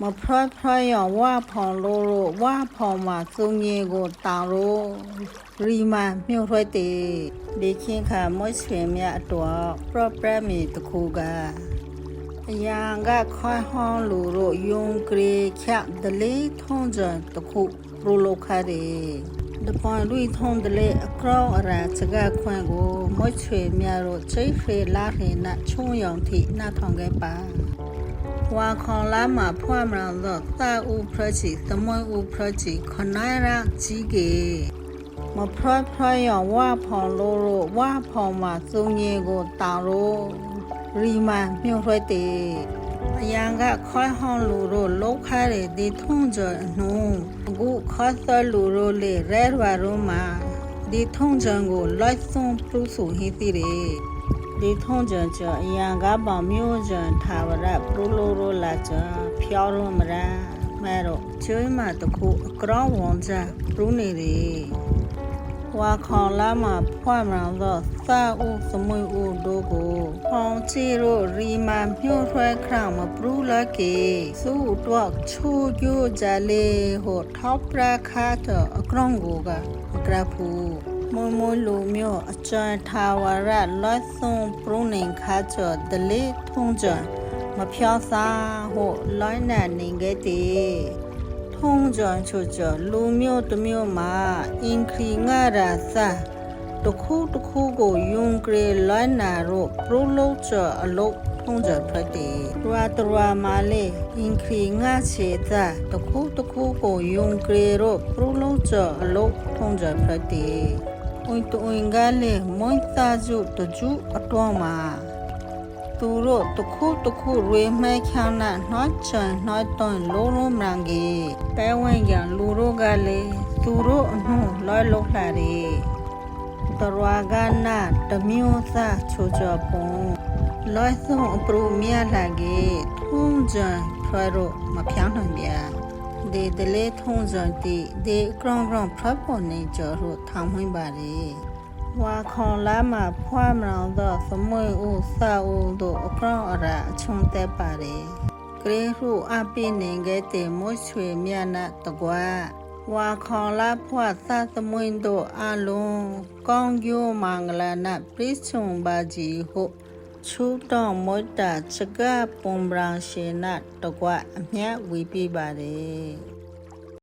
မဖရဖရယောဝါဖောင်လို့ဝါဖောင်မှာစုံကြီးကိုတောင်လို့ရီမန်မြုပ်ထွက်တယ်ဒီချင်းခါမွှေးဆွေမြတ်တော့ပရပရမီတခုကအရာကခွိုင်းဟောင်းလူတို့ယုံကလေးချက်ဒလေးထုံးကြတခုပရိုလိုခါတယ်တပွန်လူထုံးဒလေးအကောအရာစကားခွန်းကိုမွှေးဆွေမြတ်တို့ချိဖေလာခေနချုံယောင်ထိနာထောင်ခဲ့ပါဝါခေါလာမှာဖွားမရတော့တာဦးဖရချီသမွန်ဦးဖရချီခနိုင်ရကြီးကေမဖရဖရယောဝါဖောင်လို့ဝါဖောင်မှာစုံကြီးကိုတောင်လို့ရီမန်မြုပ်ထွက်တယ်အရန်ကခွိုင်းဟောင်းလူတို့လောက်ခါရတဲ့ဒီထုံးကြနှုံအခုခေါ်သလူတို့လေရဲရဝရုံးမှာဒီထုံးကြကိုလိုက်ဆုံးပရုစုဟိတိတယ်ဒီထုံးကြအရန်ကပေါမျိုးကြထာဝရပရုလိုလိုလာကြဖျောင်းလို့မရမဲတော့ကျွေးမှတခုအကောင်းဝန်ကြပရုနေတယ်ဝါခေါလာမှာဖွားမရတော့သာဦးသမွေဦးတို့ကိုဖောင်ချီတို့ရီမန်မြုပ်ထွဲခရမပရူလာကေစုတော့ချိုကျိုကြလေဟိုထောက်ပရခါတော့အကောင်းကိုကဂရဖူမွန်မွန်လူမျိုးအချမ်းထာဝရလက်ဆုံးပရုနေခါချဒလေထုံကြမဖြောစားဟိုလိုင်းနဲ့နေခဲ့တဲ့ထုံးကြချိုကြလူမျိုးတမျိုးမှာအင်ခရီငါရာစာတခုကိုယုံကလေးလိုင်းနာတို့ပရိုလို့ကြအလုပ်ထုံးကြဖတ်တယ်ရတရမာလေအင်ခရီငါချေတာတခုကိုယုံကလေးတို့ပရိုလို့ကြအလုပ်ထုံးကြဖတ်တယ်ဝင်တူဝင်ကလေးမွန်သားစုတကျအတော်မှာသူတို့တခုရေမဲချမ်းနာနှောချန်နှောတွန်လိုလိုမရန်ကြီးပဲဝင်ကြလူတို့ကလေးသူတို့အနှုတ်လွှဲလို့လာတယ်တရဝကနာတမျိုးသားချိုချပုံလွှဲဆုံးအပရူမြလာကြီးထုံးကြဖွာတို့မဖြောင်းနိုင်ပြဒီဒလေထုံးကြတီဒီကရောင်ဖတ်ပေါ်နေကြလို့ထောင်မှင်းပါလေဝါခေါလာမှာဖွားမလောင်တော့သမွေဦးစာဦးတို့အကောင်းအရာအချုံတက်ပါတယ်ကလေးဟုအပိနေခဲ့တဲ့မွှေးဆွေမြတ်နာတကွာဝါခေါလာဖွားသသမွေတို့အလုံးကောင်းကျိုးမင်္ဂလာနာပြည့်စုံပါကြီးဟုချူတော်မွတ်တာချကပုံပရန်ရှင်နာတကွာအမြတ်ဝီပြပါတယ်